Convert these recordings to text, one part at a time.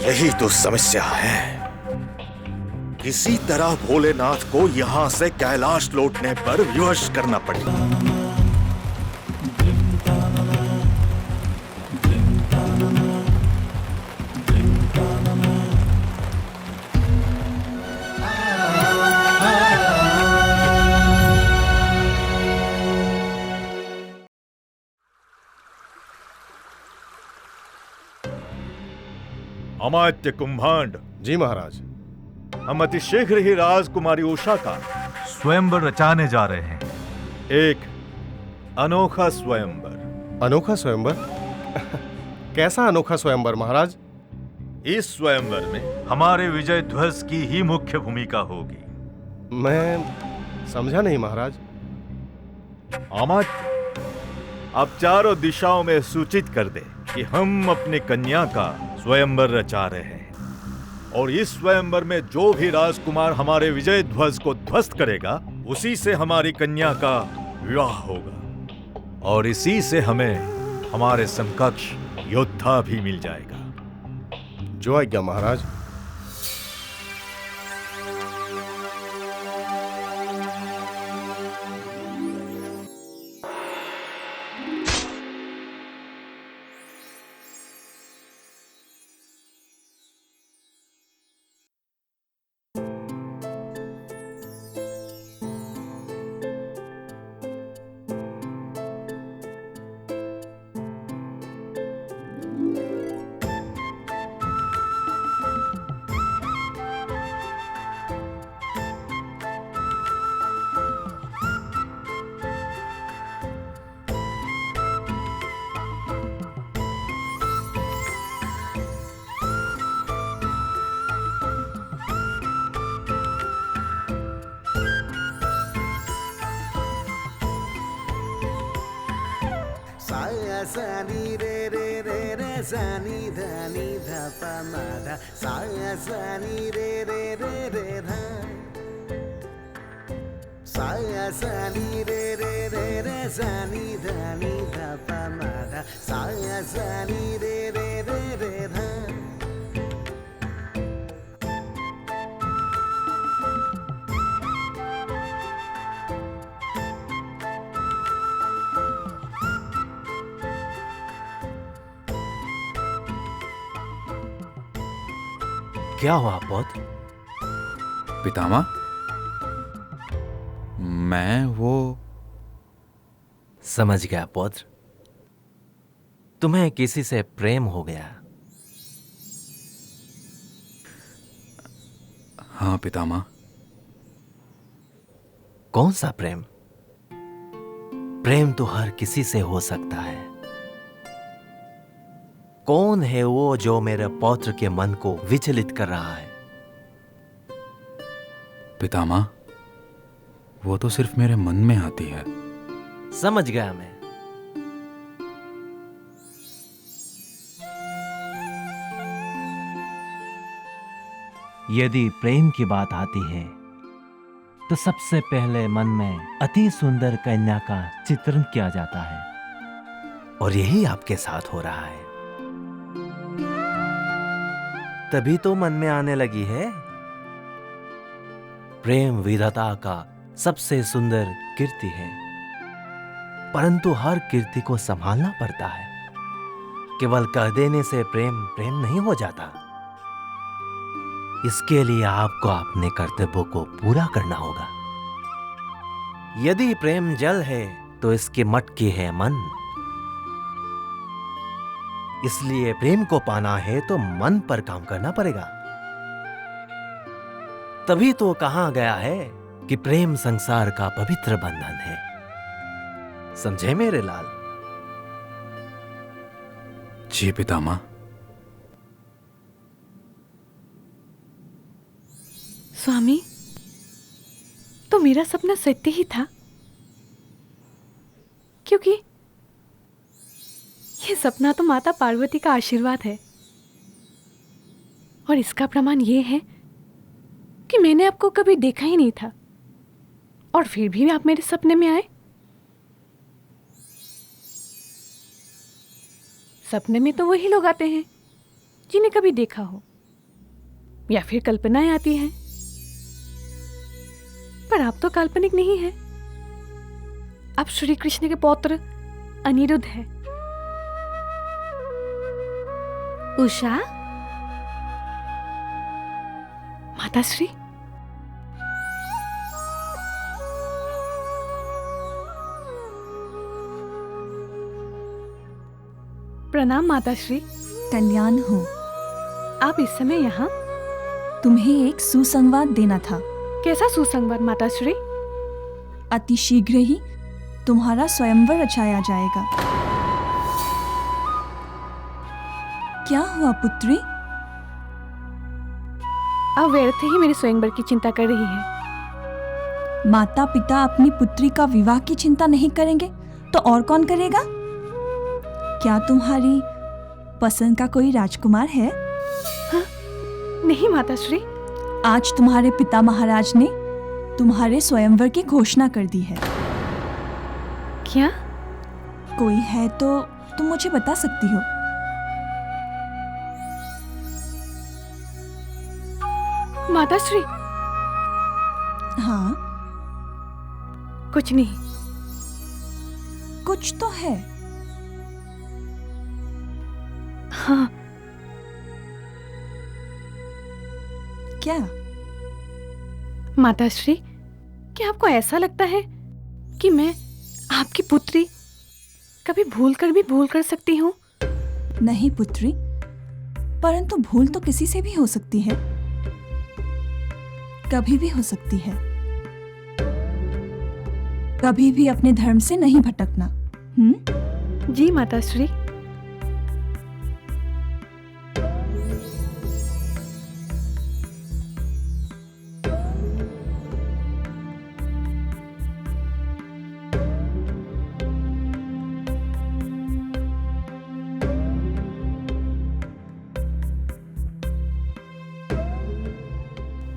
यही तो समस्या है। किसी तरह भोलेनाथ को यहां से कैलाश लौटने पर विवश करना पड़ेगा। अमात्य कुंभांड। जी महाराज। हम अति शीघ्र ही राजकुमारी उषा का स्वयंवर रचाने जा रहे हैं। एक अनोखा स्वयंवर। अनोखा स्वयंवर? कैसा अनोखा स्वयंवर महाराज? इस स्वयंवर में हमारे विजय ध्वज की ही मुख्य भूमिका होगी। मैं समझा नहीं महाराज। अमात्य, आप चारों दिशाओं में सूचित कर दे कि हम अपनी कन्या का स्वयंवर रचा रहे हैं, और इस स्वयंवर में जो भी राजकुमार हमारे विजय ध्वज को ध्वस्त करेगा, उसी से हमारी कन्या का विवाह होगा, और इसी से हमें हमारे समकक्ष योद्धा भी मिल जाएगा। जो आज्ञा महाराज। सानी रे रे रे रे सानी धानी धा पा मा धा सानी रे रे रे रे धा सानी रे रे रे रे सानी धानी धा पा मा धा सानी रे रे रे रे धा। क्या हुआ पौत्र? पितामह, मैं वो समझ गया पौत्र, तुम्हें किसी से प्रेम हो गया। हाँ पितामह। कौन सा प्रेम? प्रेम तो हर किसी से हो सकता है। कौन है वो जो मेरे पौत्र के मन को विचलित कर रहा है? पितामह, वो तो सिर्फ मेरे मन में आती है। समझ गया मैं। यदि प्रेम की बात आती है तो सबसे पहले मन में अति सुंदर कन्या का चित्रण किया जाता है, और यही आपके साथ हो रहा है। तभी तो मन में आने लगी है। प्रेम विधाता का सबसे सुंदर कीर्ति है, परंतु हर कीर्ति को संभालना पड़ता है। केवल कह देने से प्रेम प्रेम नहीं हो जाता। इसके लिए आपको अपने कर्तव्यों को पूरा करना होगा। यदि प्रेम जल है तो इसकी मटकी है मन। इसलिए प्रेम को पाना है तो मन पर काम करना पड़ेगा। तभी तो कहा गया है कि प्रेम संसार का पवित्र बंधन है। समझे मेरे लाल? जी पितामह। स्वामी, तो मेरा सपना सत्य ही था, क्योंकि यह सपना तो माता पार्वती का आशीर्वाद है, और इसका प्रमाण यह है कि मैंने आपको कभी देखा ही नहीं था, और फिर भी आप मेरे सपने में आए। सपने में तो वही लोग आते हैं जिन्हें कभी देखा हो। या फिर कल्पनाएं आती हैं। पर आप तो काल्पनिक नहीं है, आप श्री कृष्ण के पौत्र अनिरुद्ध है। उषा, माताश्री, प्रणाम माताश्री। कल्याण हो। आप इस समय यहाँ? तुम्हें एक सुसंवाद देना था। कैसा सुसंवाद माताश्री? अति शीघ्र ही तुम्हारा स्वयंवर रचाया जाएगा। क्या हुआ पुत्री? अब व्यर्थ ही मेरे स्वयंवर की चिंता कर रही है। माता पिता अपनी पुत्री का विवाह की चिंता नहीं करेंगे तो और कौन करेगा? क्या तुम्हारी पसंद का कोई राजकुमार है? हाँ? नहीं माताश्री। आज तुम्हारे पिता महाराज ने तुम्हारे स्वयंवर की घोषणा कर दी है। क्या? कोई है तो तुम मुझे बता सकती हो। माताश्री। हाँ? कुछ नहीं। कुछ तो है। हाँ। क्या? माताश्री, क्या आपको ऐसा लगता है कि मैं आपकी पुत्री कभी भूल कर सकती हूँ? नहीं पुत्री, परंतु भूल तो किसी से भी हो सकती है, कभी भी हो सकती है। कभी भी अपने धर्म से नहीं भटकना। जी माताश्री।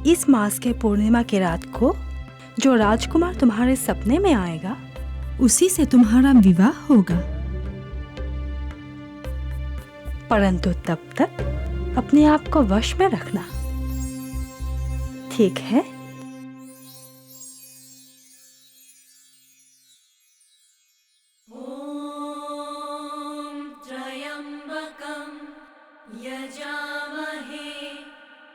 इस मास के पूर्णिमा की रात को जो राजकुमार तुम्हारे सपने में आएगा उसी से तुम्हारा विवाह होगा। परंतु तब तक अपने आप को वश में रखना, ठीक है? ओम त्र्यंबकं यजामहे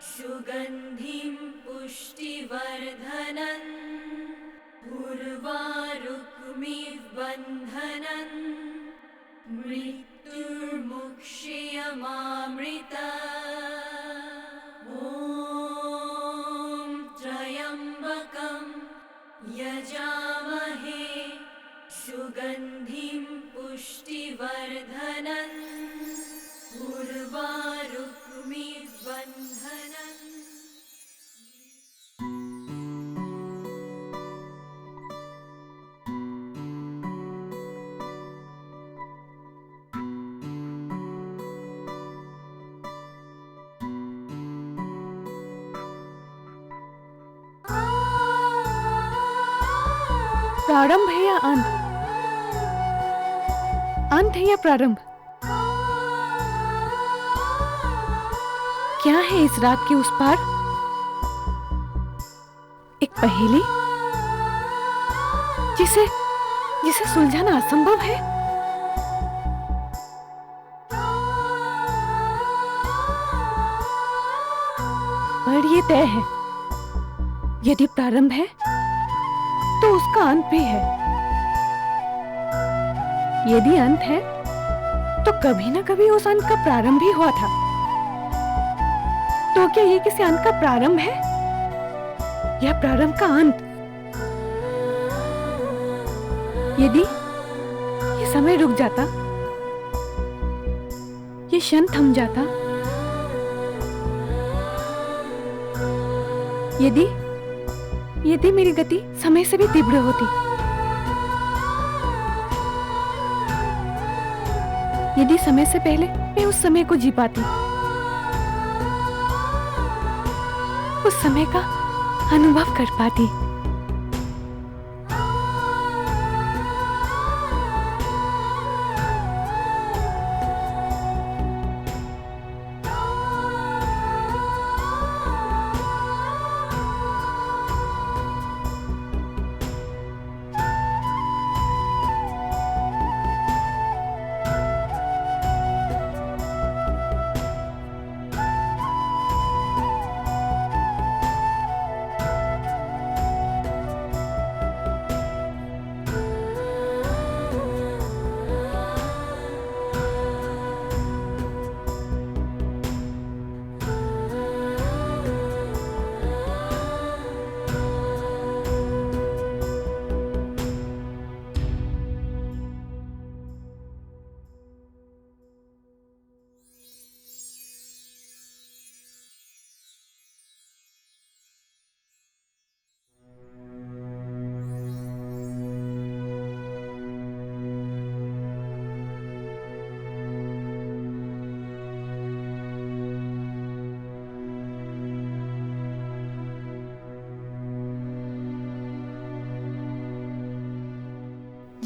सुगंधिं पुष्टिवर्धनं उर्वारुकमिव बन्धनं मृत्युर्मुक्षयमामृता। ओम त्र्यंबकं यजामहे सुगंधिं पुष्टिवर्धनं उर्वारुकमिव बन्धनं। प्रारंभ है या अंत? अंत है या प्रारंभ? क्या है इस रात के उस पार? एक पहेली जिसे सुलझाना असंभव है। पर ये तय है, यदि प्रारंभ है तो उसका अंत भी है। यदि अंत है तो कभी ना कभी उस अंत का प्रारंभ ही हुआ था। तो क्या ये किसी अंत का प्रारंभ है या प्रारंभ का अंत? यदि ये समय रुक जाता, ये क्षण थम जाता, यदि मेरी गति समय से भी तीव्र होती, यदि समय से पहले मैं उस समय को जी पाती, उस समय का अनुभव कर पाती।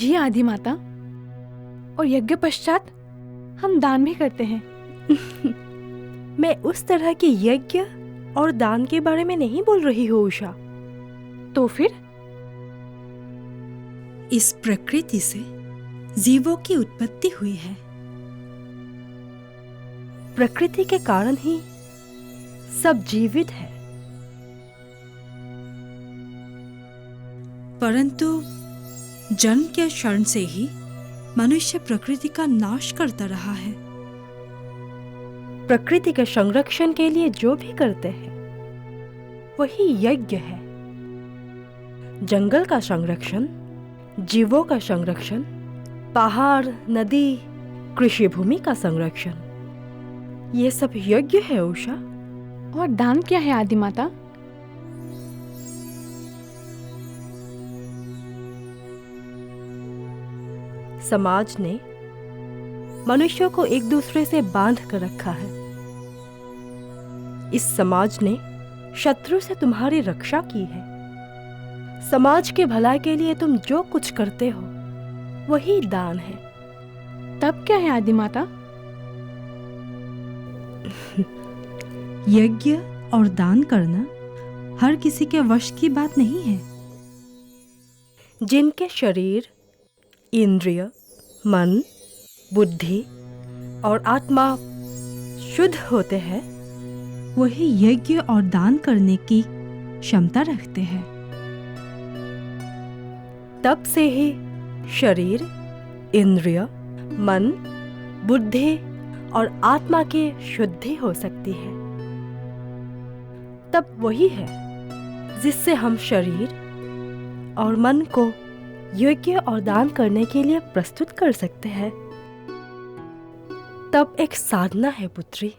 जी आदि माता, और यज्ञ पश्चात हम दान भी करते हैं। मैं उस तरह के यज्ञ और दान के बारे में नहीं बोल रही हूँ उषा। तो फिर इस प्रकृति से जीवों की उत्पत्ति हुई है। प्रकृति के कारण ही सब जीवित है। परंतु जन्म के क्षण से ही मनुष्य प्रकृति का नाश करता रहा है। प्रकृति के संरक्षण के लिए जो भी करते हैं वही यज्ञ है। जंगल का संरक्षण, जीवों का संरक्षण, पहाड़, नदी, कृषि भूमि का संरक्षण, ये सब यज्ञ है उषा। और दान क्या है आदि माता? समाज ने मनुष्यों को एक दूसरे से बांध कर रखा है। इस समाज ने शत्रु से तुम्हारी रक्षा की है। समाज के भलाई के लिए तुम जो कुछ करते हो वही दान है। तब क्या है आदि माता? यज्ञ और दान करना हर किसी के वश की बात नहीं है। जिनके शरीर, इंद्रिय, मन, बुद्धि और आत्मा शुद्ध होते हैं वही यज्ञ और दान करने की क्षमता रखते हैं। तब से ही शरीर, इंद्रिय, मन, बुद्धि और आत्मा की शुद्धि हो सकती है। तब वही है जिससे हम शरीर और मन को यज्ञ और दान करने के लिए प्रस्तुत कर सकते हैं। तब एक साधना है पुत्री।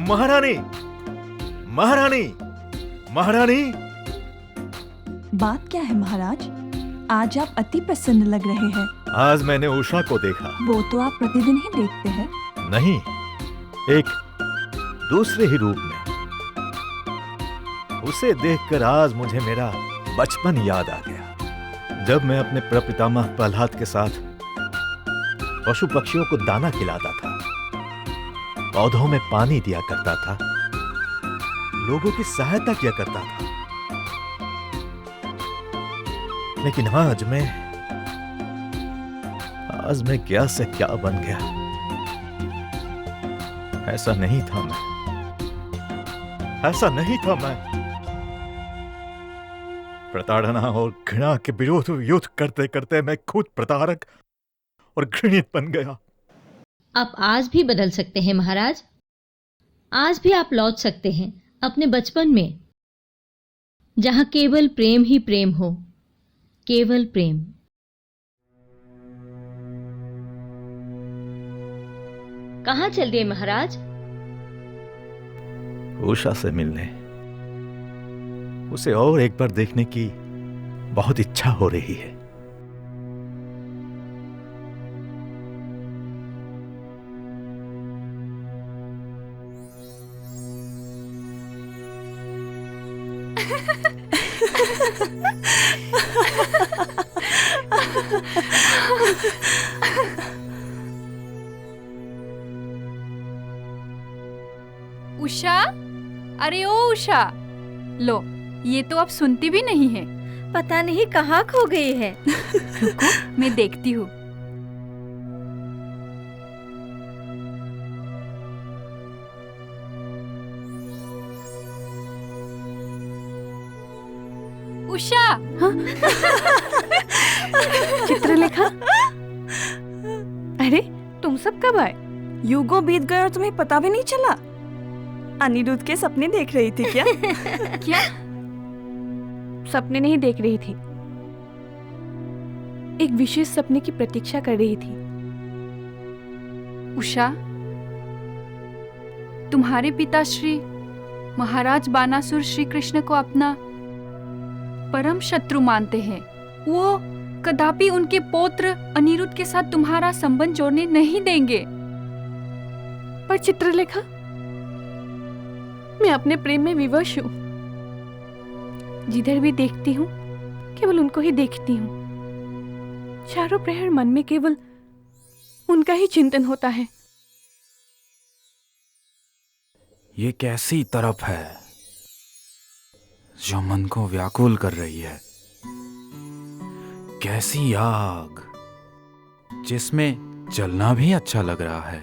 महारानी, महारानी, महारानी। बात क्या है महाराज? आज आप अति प्रसन्न लग रहे हैं। आज मैंने उषा को देखा। वो तो आप प्रतिदिन ही देखते हैं। नहीं, एक दूसरे ही रूप में। उसे देखकर आज मुझे मेरा बचपन याद आ गया, जब मैं अपने प्रपितामह प्रहलाद के साथ पशु पक्षियों को दाना खिलाता था, पौधों में पानी दिया करता था, लोगों की सहायता किया करता था। लेकिन आज मैं क्या से क्या बन गया। ऐसा नहीं था मैं, ऐसा नहीं था मैं। प्रताड़ना और घृणा के विरोध युद्ध करते करते मैं खुद प्रताड़क और घृणित बन गया। आप आज भी बदल सकते हैं महाराज। आज भी आप लौट सकते हैं अपने बचपन में, जहां केवल प्रेम ही प्रेम हो, केवल प्रेम। कहां चल दिए महाराज? उषा से मिलने। उसे और एक बार देखने की बहुत इच्छा हो रही है। अरे ओ उषा, लो ये तो अब सुनती भी नहीं है। पता नहीं कहाँ खो गई है। रुको मैं देखती हूँ। उषा। चित्रलेखा, अरे तुम सब कब आए? युगों बीत गए और तुम्हें पता भी नहीं चला? अनिरुद्ध के सपने देख रही थी क्या? क्या? सपने नहीं देख रही थी, एक विशेष सपने की प्रतीक्षा कर रही थी। उषा, तुम्हारे पिता श्री महाराज बानासुर श्री कृष्ण को अपना परम शत्रु मानते हैं। वो कदापि उनके पौत्र अनिरुद्ध के साथ तुम्हारा संबंध जोड़ने नहीं देंगे। पर चित्रलेखा, मैं अपने प्रेम में विवश हूँ। जिधर भी देखती हूँ केवल उनको ही देखती हूँ। चारों प्रहर मन में केवल उनका ही चिंतन होता है। ये कैसी तरफ है जो मन को व्याकुल कर रही है? कैसी आग जिसमें जलना भी अच्छा लग रहा है।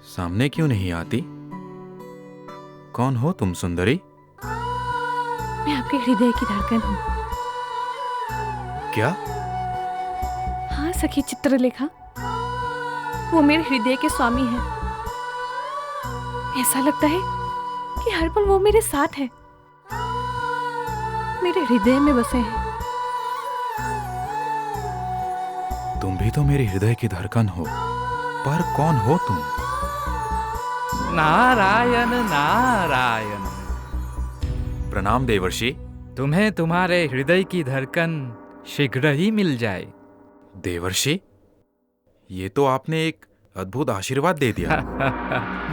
सामने क्यों नहीं आती? कौन हो तुम सुंदरी? मैं आपके हृदय की धड़कन हूँ। क्या? हाँ सखी चित्रलेखा, वो मेरे हृदय के स्वामी हैं। ऐसा लगता है कि हर पल वो मेरे साथ है, मेरे हृदय में बसे हैं। तुम भी तो मेरे हृदय की धड़कन हो, पर कौन हो तुम? नारायण नारायण। प्रणाम देवर्षि। तुम्हें तुम्हारे हृदय की धड़कन शीघ्र ही मिल जाए। देवर्षि, ये तो आपने एक अद्भुत आशीर्वाद दे दिया।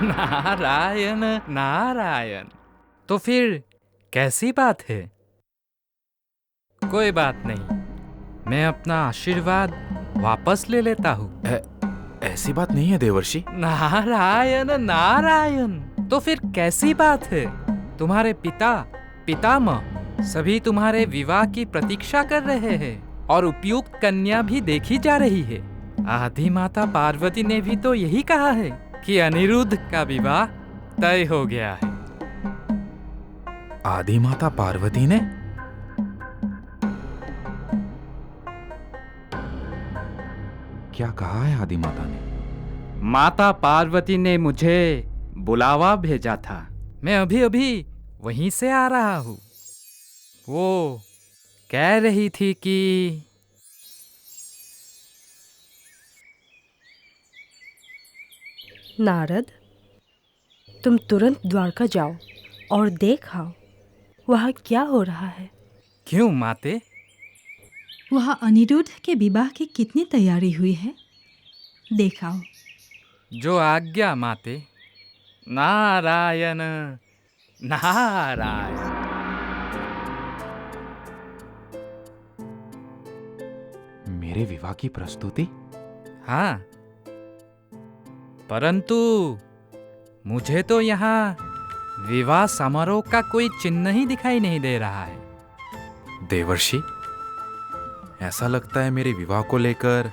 नारायण नारायण। तो फिर कैसी बात है? कोई बात नहीं, मैं अपना आशीर्वाद वापस ले लेता हूँ। ऐसी बात नहीं है देवर्षि। नारायण नारायण। तो फिर कैसी बात है? तुम्हारे पितामह सभी तुम्हारे विवाह की प्रतीक्षा कर रहे हैं और उपयुक्त कन्या भी देखी जा रही है। आदि माता पार्वती ने भी तो यही कहा है कि अनिरुद्ध का विवाह तय हो गया है। आदि माता पार्वती ने? क्या कहा है आदि माता ने? माता पार्वती ने मुझे बुलावा भेजा था। मैं अभी अभी वहीं से आ रहा हूँ। वो कह रही थी कि नारद, तुम तुरंत द्वारका जाओ और देख आओ वहाँ क्या हो रहा है। क्यों माते? वहाँ अनिरुद्ध के विवाह की कितनी तैयारी हुई है, देखाओ। जो आज्ञा माते। नारायण नारायण। मेरे विवाह की प्रस्तुति? हाँ, परंतु मुझे तो यहाँ विवाह समारोह का कोई चिन्ह ही दिखाई नहीं दे रहा है। देवर्षि, ऐसा लगता है मेरे विवाह को लेकर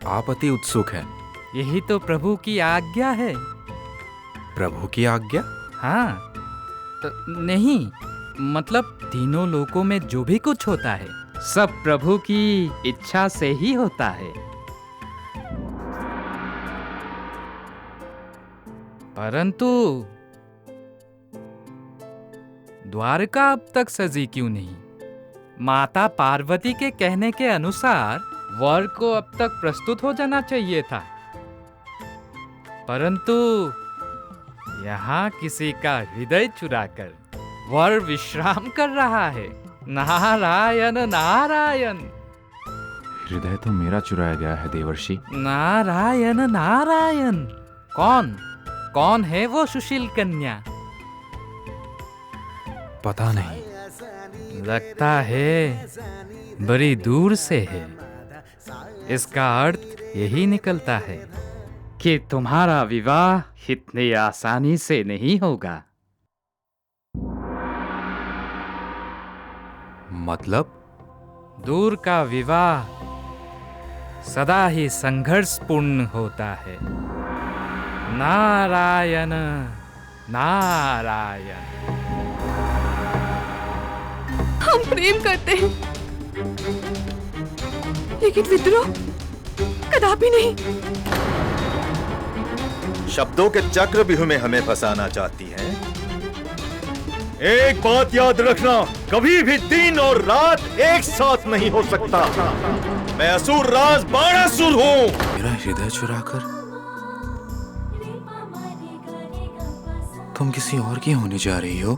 आप अति उत्सुक हैं। यही तो प्रभु की आज्ञा है। प्रभु की आज्ञा? हाँ, नहीं, मतलब तीनों लोकों में जो भी कुछ होता है सब प्रभु की इच्छा से ही होता है। परंतु द्वारका अब तक सजी क्यों नहीं? माता पार्वती के कहने के अनुसार वर को अब तक प्रस्तुत हो जाना चाहिए था, परंतु यहाँ किसी का हृदय चुराकर वर विश्राम कर रहा है। नारायण नारायण। हृदय तो मेरा चुराया गया है देवर्षि। नारायण नारायण। कौन है वो सुशील कन्या? पता नहीं। लगता है बड़ी दूर से है। इसका अर्थ यही निकलता है कि तुम्हारा विवाह इतनी आसानी से नहीं होगा। मतलब? दूर का विवाह सदा ही संघर्षपूर्ण होता है। नारायण नारायण। हम प्रेम करते हैं, लेकिन विद्रोह कदापि नहीं। शब्दों के चक्रव्यूह में हमें फंसाना चाहती हैं। एक बात याद रखना, कभी भी दिन और रात एक साथ नहीं हो सकता। मैं असुर राज बाणासुर हूँ। मेरा हृदय चुराकर तुम किसी और की होने जा रही हो।